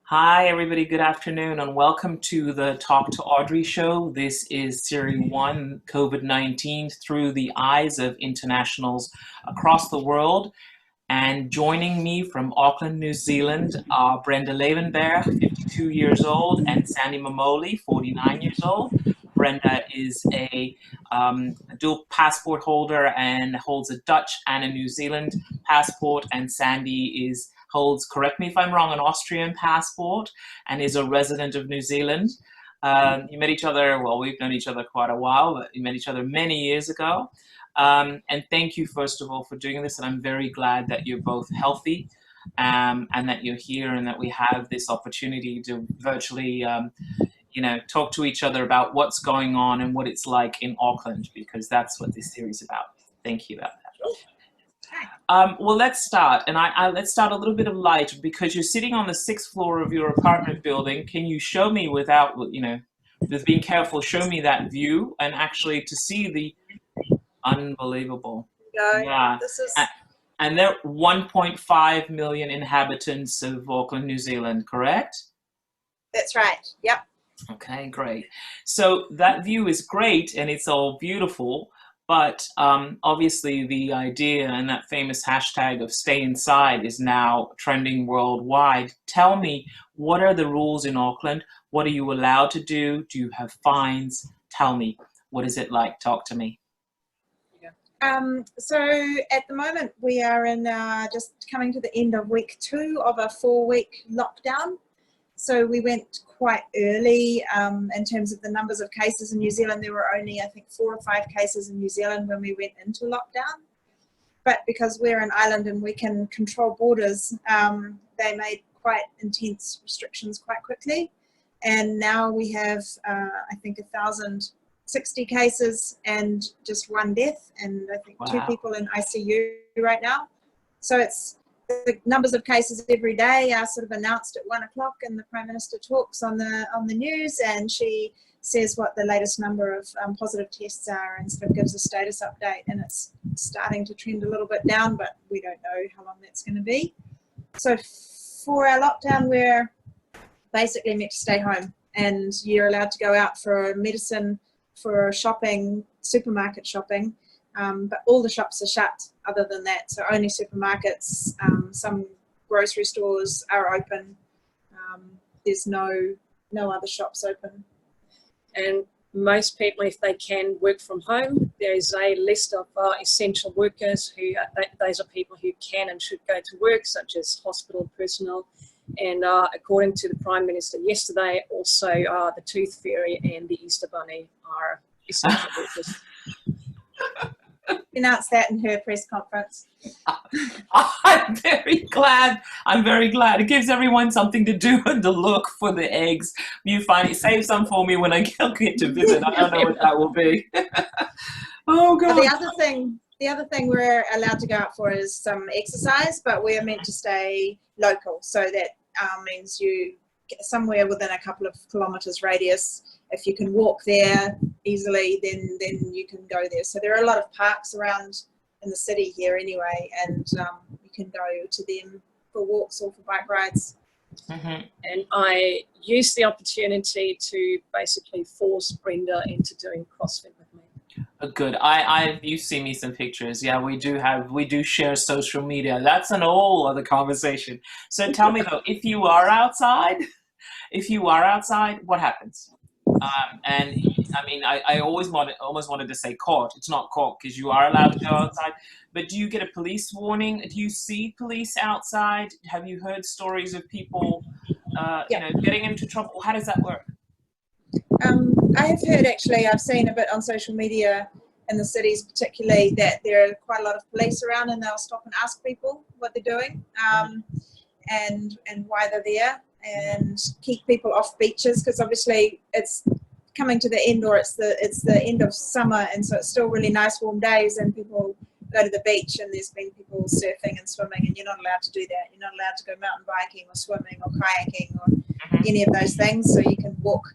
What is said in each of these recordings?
Hi, everybody. Good afternoon, and welcome to the Talk to Audrey show. This is Series 1 COVID 19 through the eyes of internationals across the world. And joining me from Auckland, New Zealand, are Brenda Leeuwenberg, 52 years old, and Sandy Mamoli, 49 years old. Brenda is a dual passport holder and holds a Dutch and a New Zealand passport, and Sandy holds, correct me if I'm wrong, an Austrian passport and is a resident of New Zealand. You met each other, well, we've known each other quite a while, but you met each other many years ago. And thank you, first of all, for doing this. And I'm very glad that you're both healthy and that you're here and that we have this opportunity to virtually, talk to each other about what's going on and what it's like in Auckland, because that's what this series is about. Thank you about that. Well, let's start. And let's start a little bit of light, because you're sitting on the 6th floor of your apartment building. Can you show me without, with being careful, show me that view and actually to see the unbelievable. Yeah. This is... And there are 1.5 million inhabitants of Auckland, New Zealand, correct? That's right. Yep. Okay, great. So that view is great and it's all beautiful. But obviously the idea and that famous hashtag of stay inside is now trending worldwide. Tell me, what are the rules in Auckland? What are you allowed to do? Do you have fines? Tell me, what is it like? Talk to me. So at the moment we are in just coming to the end of week 2 of a 4-week lockdown. So we went quite early in terms of the numbers of cases in New Zealand. There were only, I think, 4 or 5 cases in New Zealand when we went into lockdown. But because we're an island and we can control borders, they made quite intense restrictions quite quickly. And now we have, I think, 1,060 cases and just 1 death, and I think 2 people in ICU right now. So it's the numbers of cases every day are sort of announced at 1 o'clock, and the Prime Minister talks on the news, and she says what the latest number of positive tests are and sort of gives a status update, and it's starting to trend a little bit down, but we don't know how long that's going to be. So for our lockdown, we're basically meant to stay home, and you're allowed to go out for medicine, for shopping, supermarket shopping, but all the shops are shut other than that. So only supermarkets, some grocery stores are open. There's no other shops open. And most people, if they can work from home, there is a list of essential workers who, those are people who can and should go to work, such as hospital personnel. And according to the Prime Minister yesterday, also the Tooth Fairy and the Easter Bunny are essential workers. Announced that in her press conference. I'm very glad. I'm very glad. It gives everyone something to do and to look for the eggs. You find it. Save some for me when I get to visit. I don't know what that will be. Oh God. The other thing we're allowed to go out for is some exercise, but we're meant to stay local. So that means you somewhere within a couple of kilometres radius. If you can walk there easily, then you can go there. So there are a lot of parks around in the city here anyway, and you can go to them for walks or for bike rides. Mm-hmm. And I used the opportunity to basically force Brenda into doing CrossFit with me. Good. You see me some pictures. Yeah, we do share social media. That's an whole other conversation. So tell me though, if you are outside, what happens? And I mean, I almost wanted to say caught. It's not caught because you are allowed to go outside. But do you get a police warning? Do you see police outside? Have you heard stories of people, getting into trouble? How does that work? I have heard, actually, I've seen a bit on social media in the cities particularly, that there are quite a lot of police around, and they'll stop and ask people what they're doing and why they're there, and keep people off beaches, because obviously it's coming to the end, or it's the end of summer, and so it's still really nice warm days, and people go to the beach, and there's been people surfing and swimming, and you're not allowed to do that. You're not allowed to go mountain biking or swimming or kayaking or any of those things, so you can walk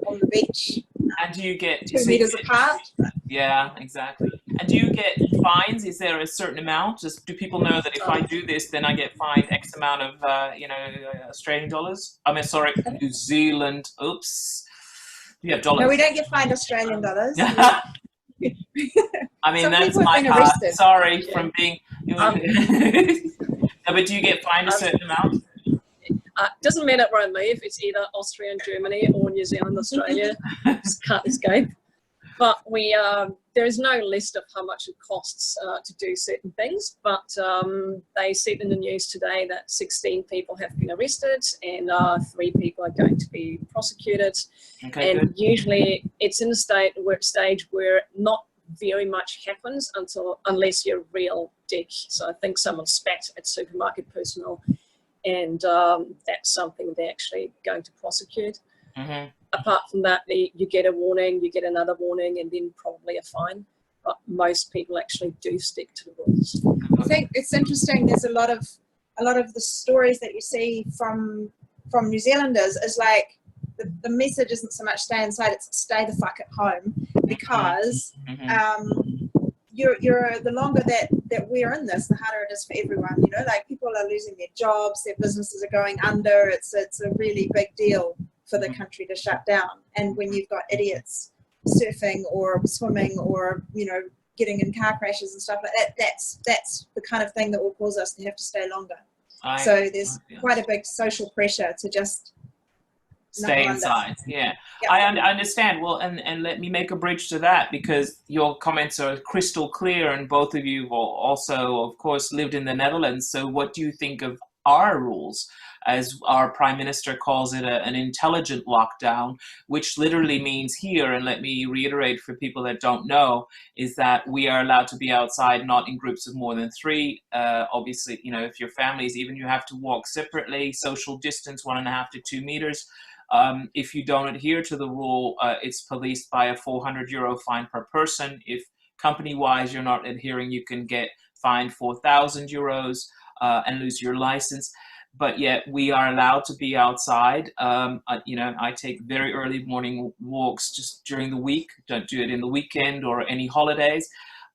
on the beach. And do you get 2 meters apart? Yeah, exactly. And do you get fines? Is there a certain amount? Just do people know that if I do this, then I get fined X amount of, Australian dollars? I mean, sorry, New Zealand. Oops. Do you have dollars? No, we don't get fined Australian dollars. I mean, Some that's people have my been part. arrested. Sorry from being. No, but do you get fined a certain amount? Doesn't matter where I live. It's either Austria and Germany or New Zealand, Australia. Just can't escape. But there is no list of how much it costs to do certain things. But they said in the news today that 16 people have been arrested and 3 people are going to be prosecuted. Okay, and good. usually it's in a stage where not very much happens unless you're a real dick. So I think someone spat at supermarket personnel, and that's something they're actually going to prosecute. Mm-hmm. Apart from that, you get a warning, you get another warning, and then probably a fine. But most people actually do stick to the rules. I think it's interesting. There's a lot of the stories that you see from New Zealanders is like the message isn't so much stay inside; it's stay the fuck at home, because you're the longer that we're in this, the harder it is for everyone. You know, like people are losing their jobs, their businesses are going under. It's a really big deal for the country to shut down. And when you've got idiots surfing or swimming or, getting in car crashes and stuff like that, that's the kind of thing that will cause us to have to stay longer. So there's quite a big social pressure to just stay inside. Yeah. I understand. Well, and let me make a bridge to that, because your comments are crystal clear, and both of you also, of course, lived in the Netherlands. So what do you think of our rules? As our Prime Minister calls it, an intelligent lockdown, which literally means here, and let me reiterate for people that don't know, is that we are allowed to be outside, not in groups of more than 3. Obviously, if your families, even you have to walk separately, social distance 1.5 to 2 meters. If you don't adhere to the rule, it's policed by a €400 fine per person. If company-wise you're not adhering, you can get fined €4,000 and lose your license. But yet we are allowed to be outside. I take very early morning walks just during the week. Don't do it in the weekend or any holidays.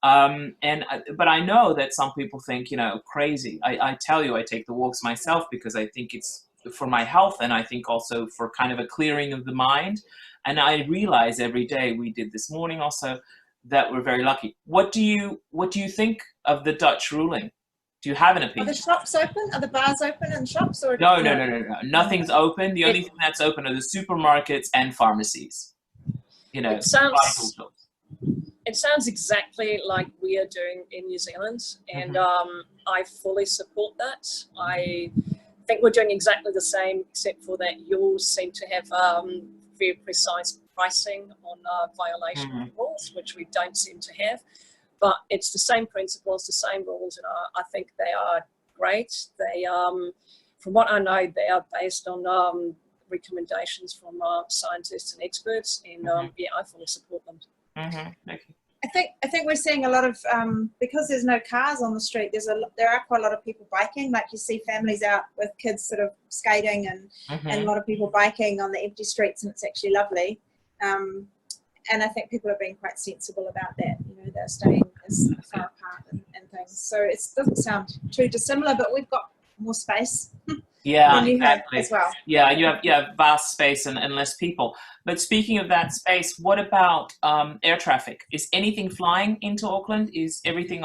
But I know that some people think, crazy. I tell you, I take the walks myself because I think it's for my health, and I think also for kind of a clearing of the mind. And I realize every day, we did this morning also, that we're very lucky. What do you think of the Dutch ruling? Do you have an opinion? Are the shops open? Are the bars open and shops? Or No. Nothing's open. The only thing that's open are the supermarkets and pharmacies. It sounds exactly like we are doing in New Zealand, and I fully support that. I think we're doing exactly the same, except for that yours seem to have very precise pricing on violation of rules, which we don't seem to have. But it's the same principles, the same rules, and I think they are great. They, from what I know, they are based on recommendations from scientists and experts, and I fully support them. Thank you. I think we're seeing a lot of because there's no cars on the street. There are quite a lot of people biking. Like you see families out with kids sort of skating, and a lot of people biking on the empty streets, and it's actually lovely. And I think people are being quite sensible about that. They're staying as far apart and things. So it doesn't sound too dissimilar, but we've got more space. Yeah, than you exactly. have as well. Yeah, you have vast space and less people. But speaking of that space, what about air traffic? Is anything flying into Auckland? Is everything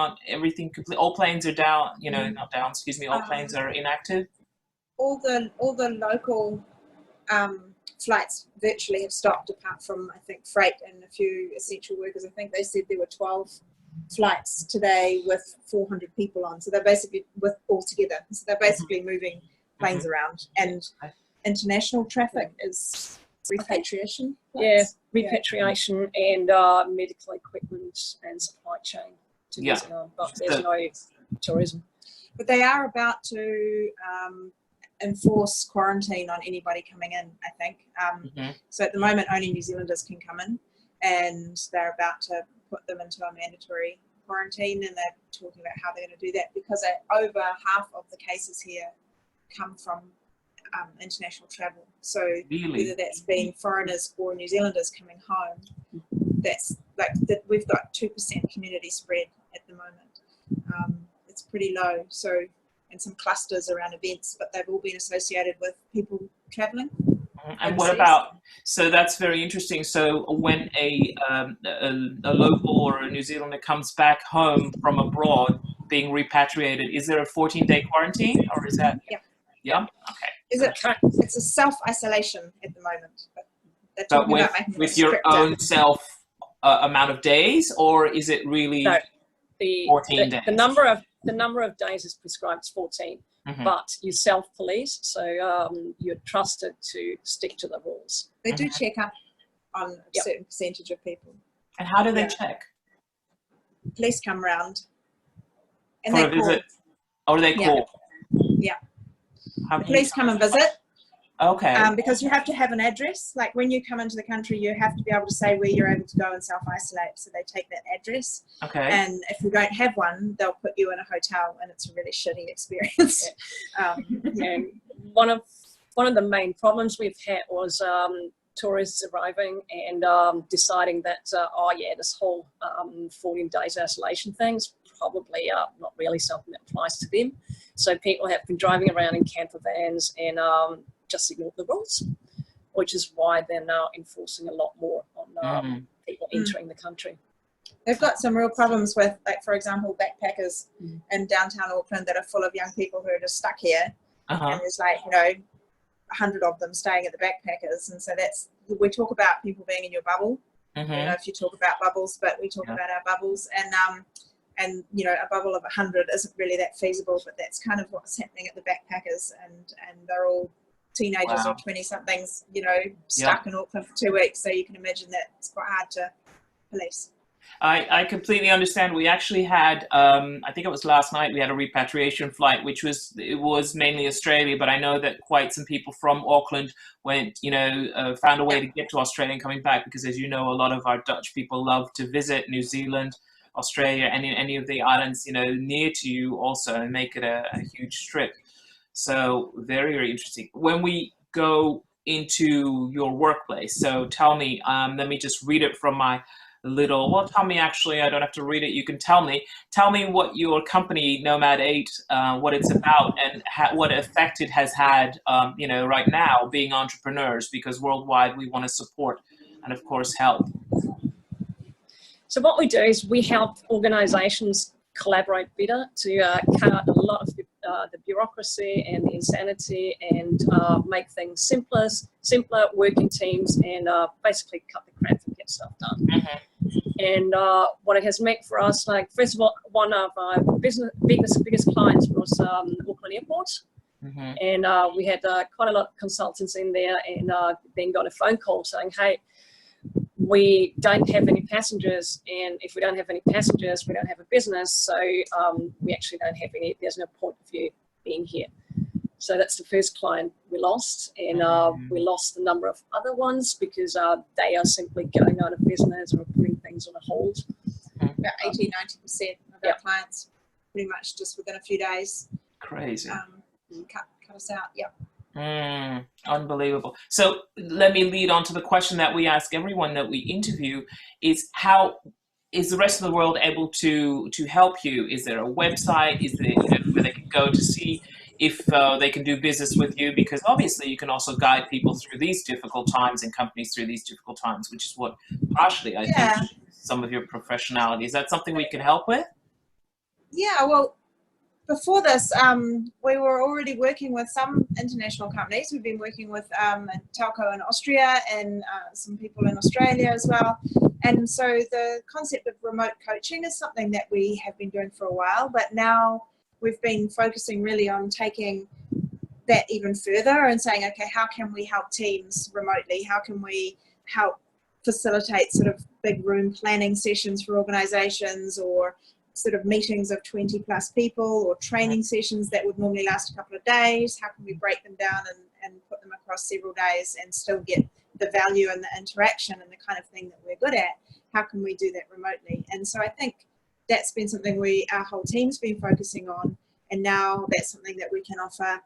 complete? All planes are down. Not down. Excuse me. All planes are inactive. All the local flights virtually have stopped, apart from I think freight and a few essential workers. I think they said there were 12 flights today with 400 people on. So they're basically all together. So they're basically moving planes around, and international traffic is repatriation. Repatriation and medical equipment and supply chain to New Zealand, but there's no tourism. But they are about to enforce quarantine on anybody coming in, I think. So at the moment, only New Zealanders can come in, and they're about to put them into a mandatory quarantine, and they're talking about how they're going to do that, because over half of the cases here come from international travel. So whether that's been foreigners or New Zealanders coming home, like that we've got 2% community spread at the moment. It's pretty low. So, and some clusters around events, but they've all been associated with people traveling. And what about, so that's very interesting. So when a local or a New Zealander comes back home from abroad being repatriated, is there a 14-day quarantine, or is that? Yeah. Yeah. Okay. It's a self-isolation at the moment. But they're talking about making it with your stricter. own self amount of days, or is it really 14 days? The number of days is prescribed is 14. But you self-police, so you're trusted to stick to the rules. They do check up on a certain percentage of people. And how do they check? Police come round. And for they a visit? Or do they call? Yeah. The police come and visit. Okay. Because you have to have an address. Like when you come into the country, you have to be able to say where you're able to go and self-isolate. So they take that address. Okay. And if you don't have one, they'll put you in a hotel, and it's a really shitty experience. And one of the main problems we've had was tourists arriving and deciding that this whole 14 days isolation thing's probably not really something that applies to them. So people have been driving around in camper vans and just ignored the rules, which is why they're now enforcing a lot more on people entering the country. They've got some real problems with, like, for example, backpackers in downtown Auckland that are full of young people who are just stuck here. And there's 100 of them staying at the backpackers. And so we talk about people being in your bubble. I don't know if you talk about bubbles, but we talk about our bubbles. And a bubble of 100 isn't really that feasible, but that's kind of what's happening at the backpackers. And they're all teenagers or 20-somethings, stuck in Auckland for 2 weeks. So you can imagine that it's quite hard to police. I completely understand. We actually had, I think it was last night, we had a repatriation flight, it was mainly Australia, but I know that quite some people from Auckland went, found a way to get to Australia and coming back, because as you know, a lot of our Dutch people love to visit New Zealand, Australia, and in any of the islands, near to you also, and make it a huge trip. So very, very interesting. When we go into your workplace, so tell me, let me just read it from my tell me, actually, I don't have to read it. You can tell me what your company, Nomad 8, what it's about, and what effect it has had, right now, being entrepreneurs, because worldwide we want to support and, of course, help. So what we do is we help organizations collaborate better to cut out a lot of the bureaucracy and the insanity, and make things simpler, work in teams, and basically cut the crap and get stuff done. And what it has meant for us, like, first of all, one of our biggest clients was Auckland Airport. And we had quite a lot of consultants in there, and then got a phone call saying, hey, we don't have any passengers, and if we don't have any passengers, we don't have a business, so we actually don't have any, there's no point of you being here. So that's the first client we lost, and we lost a number of other ones because they are simply going out of business or putting things on a hold. About 80-90% of our clients pretty much just within a few days. Crazy. Cut us out, Unbelievable. So let me lead on to the question that we ask everyone that we interview, is how is the rest of the world able to help you? Is there a website? Is there where they can go to see if they can do business with you? Because obviously you can also guide people through these difficult times and companies through these difficult times, which is what partially I think some of your professionality. Is that something we can help with? Yeah, well, before this, we were already working with some international companies. We've been working with a telco in Austria and some people in Australia as well. And so the concept of remote coaching is something that we have been doing for a while, but now we've been focusing really on taking that even further and saying, okay, how can we help teams remotely? How can we help facilitate sort of big room planning sessions for organizations, or sort of meetings of 20 plus people, or training sessions that would normally last a couple of days? How can we break them down and put them across several days and still get the value and the interaction and the kind of thing that we're good at? How can we do that remotely? And so I think that's been something our whole team's been focusing on, and now that's something that we can offer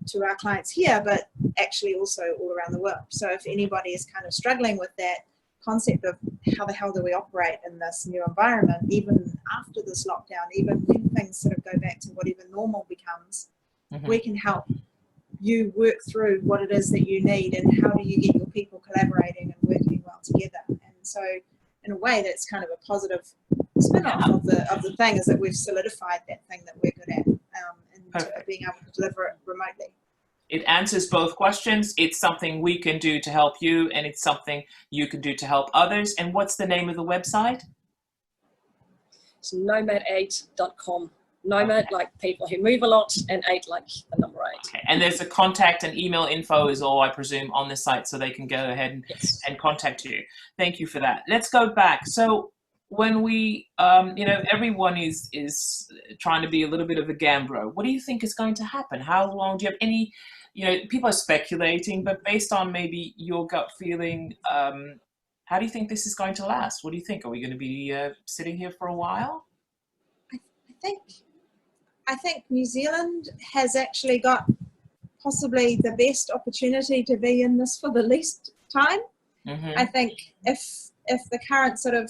to our clients here, but actually also all around the world. So if anybody is kind of struggling with that concept of how the hell do we operate in this new environment, even after this lockdown, even when things sort of go back to whatever normal becomes. We can help you work through what it is that you need, and how do you get your people collaborating and working well together. And so in a way, that's kind of a positive spin-off of the thing, is that we've solidified that thing that we're good at, and being able to deliver it remotely. It answers both questions. It's something we can do to help you, and it's something you can do to help others. And what's the name of the website? It's nomad8.com. Nomad, like people who move a lot, and 8 like the number 8. Okay. And there's a contact and email info is all, I presume, on the site, so they can go ahead and, and contact you. Thank you for that. Let's go back. So when we, everyone is trying to be a little bit of a gambler. What do you think is going to happen? How long do you have any, people are speculating, but based on maybe your gut feeling, how do you think this is going to last? What do you think? Are we going to be sitting here for a while? I think New Zealand has actually got possibly the best opportunity to be in this for the least time. I think if the current sort of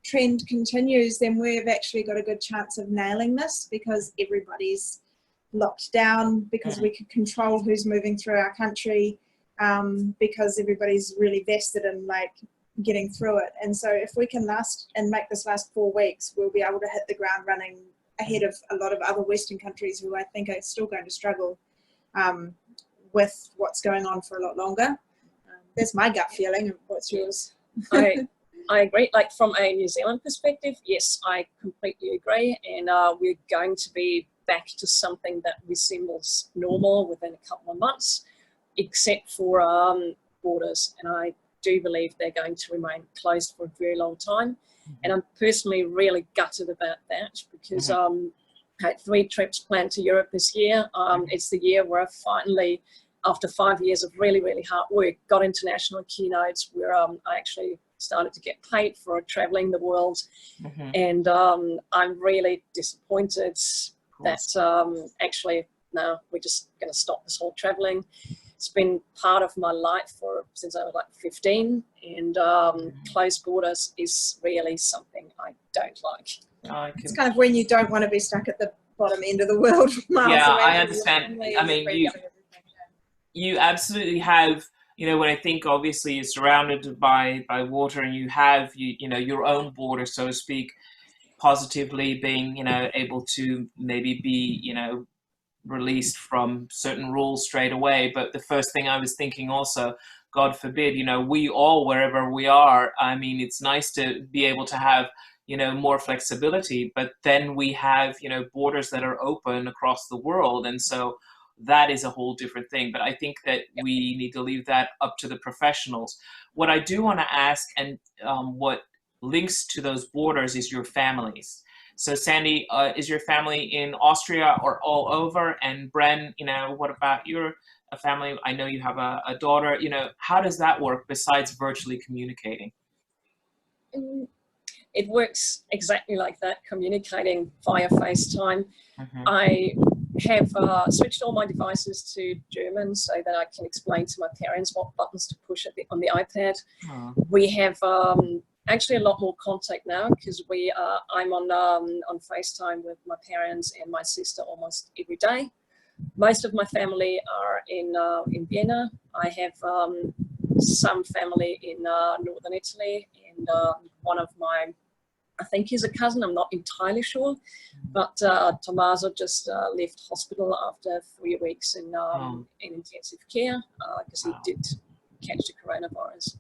trend continues, then we've actually got a good chance of nailing this, because everybody's locked down, because we can control who's moving through our country, because everybody's really vested in like getting through it. And so if we can last and make this last 4 weeks, we'll be able to hit the ground running ahead of a lot of other Western countries who I think are still going to struggle with what's going on for a lot longer. That's my gut feeling. What's yours? I agree. Like from a New Zealand perspective, yes, I completely agree. And we're going to be back to something that resembles normal within a couple of months, except for borders. And I do believe they're going to remain closed for a very long time. And I'm personally really gutted about that, because I had 3 trips planned to Europe this year. It's the year where I finally, after 5 years of really, really hard work, got international keynotes where I actually started to get paid for traveling the world. And I'm really disappointed that actually, no, we're just going to stop this whole traveling. It's been part of my life since I was like 15, and closed borders is really something I don't like. It's kind of when you don't want to be stuck at the bottom end of the world. Yeah, I understand. I mean, you absolutely have, when I think obviously you're surrounded by water, and you have, your own border, so to speak, positively being, able to maybe be, released from certain rules straight away. But the first thing I was thinking also, God forbid, we all, wherever we are, I mean, it's nice to be able to have, more flexibility, but then we have, borders that are open across the world. And so that is a whole different thing. But I think that we need to leave that up to the professionals. What I do want to ask, and what links to those borders, is your families. So Sandy, is your family in Austria or all over? And Bren, what about your family? I know you have a daughter. How does that work besides virtually communicating? It works exactly like that, communicating via FaceTime. I have switched all my devices to German so that I can explain to my parents what buttons to push on the iPad. We have actually a lot more contact now, because I'm on FaceTime with my parents and my sister almost every day. Most of my family are in Vienna. I have some family in northern Italy, and one of my, I think he's a cousin, I'm not entirely sure, but Tommaso just left hospital after 3 weeks in intensive care, because he did catch the coronavirus.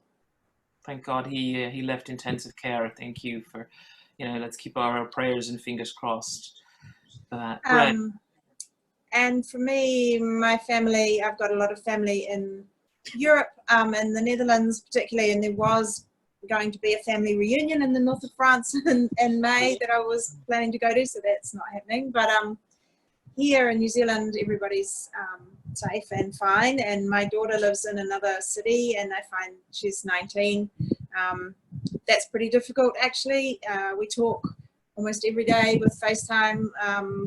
Thank God he left intensive care. Thank you for, let's keep our prayers and fingers crossed for that. And for me, my family, I've got a lot of family in Europe, in the Netherlands particularly, and there was going to be a family reunion in the north of France in May that I was planning to go to, so that's not happening. But here in New Zealand, everybody's safe and fine, and my daughter lives in another city, and I find she's 19. That's pretty difficult, actually. We talk almost every day with FaceTime.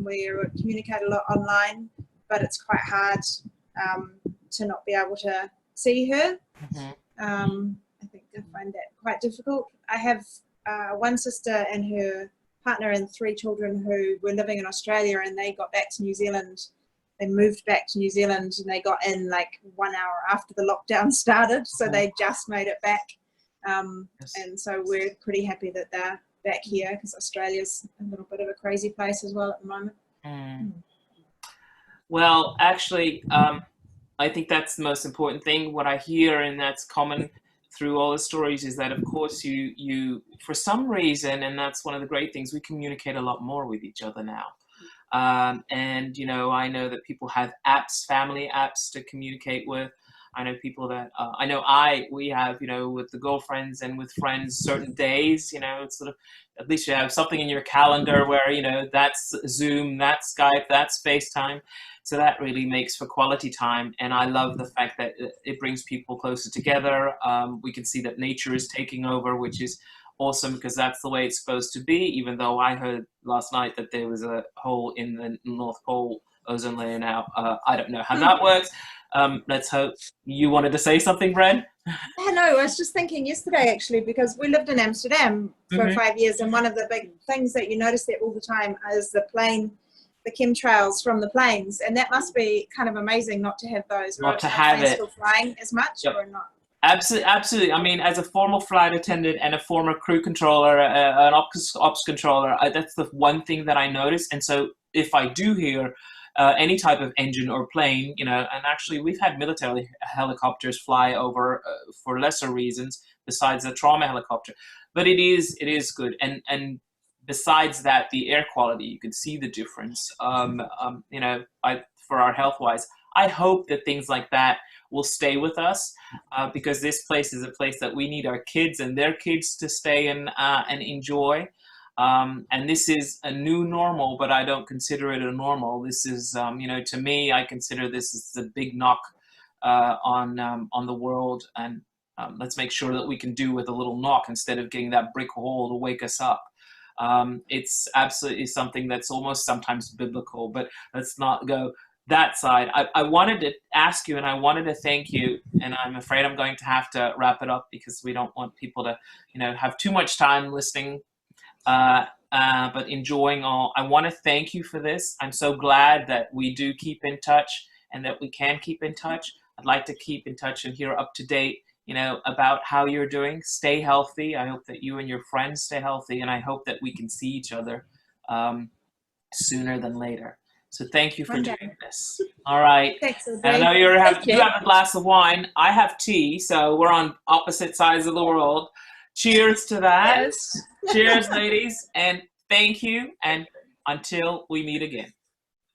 We communicate a lot online, but it's quite hard to not be able to see her. I think I find that quite difficult. I have one sister and her partner and 3 children who were living in Australia, and they got back to New Zealand. They moved back to New Zealand and they got in like 1 hour after the lockdown started. So they just made it back. And so we're pretty happy that they're back here, because Australia's a little bit of a crazy place as well at the moment. Well, actually, I think that's the most important thing. What I hear, and that's common through all the stories, is that of course you for some reason, and that's one of the great things, we communicate a lot more with each other now. And you know, I know that people have apps, family apps to communicate with. I know people that we have, you know, with the girlfriends and with friends, certain days, you know, it's sort of, at least you have something in your calendar where, you know, that's Zoom, that's Skype, that's FaceTime. So that really makes for quality time. And I love the fact that it brings people closer together. We can see that nature is taking over, which is awesome, because that's the way it's supposed to be, even though I heard last night that there was a hole in the North Pole ozone layer now. I don't know how that works. Let's hope. You wanted to say something, Brenda? Yeah, no, I was just thinking yesterday, actually, because we lived in Amsterdam for 5 years, and one of the big things that you notice there all the time is the chemtrails from the planes, and that must be kind of amazing not to have those. Not to have it. Still flying as much, or not? Absolutely. I mean, as a former flight attendant and a former crew controller, an ops controller, that's the one thing that I notice. And so if I do hear any type of engine or plane, you know, and actually we've had military helicopters fly over for lesser reasons besides the trauma helicopter, but it is good. And besides that, the air quality, you can see the difference. You know, for our health wise, I hope that things like that will stay with us, because this place is a place that we need our kids and their kids to stay and enjoy. And this is a new normal, but I don't consider it a normal. This is, you know, to me, I consider this as a big knock on the world. And let's make sure that we can do with a little knock instead of getting that brick wall to wake us up. It's absolutely something that's almost sometimes biblical, but let's not go that side. I wanted to ask you, and I wanted to thank you, and I'm afraid I'm going to have to wrap it up because we don't want people to, you know, have too much time listening, but enjoying all. I want to thank you for this. I'm so glad that we do keep in touch and that we can keep in touch. I'd like to keep in touch and hear up to date, you know, about how you're doing. Stay healthy. I hope that you and your friends stay healthy, and I hope that we can see each other sooner than later. So thank you for doing this. All right. Thanks, Audrey. I know you have a glass of wine. I have tea, so we're on opposite sides of the world. Cheers to that. Yes. Cheers, ladies, and thank you. And until we meet again.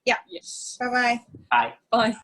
Yeah. Yes. Bye-bye. Bye. Bye.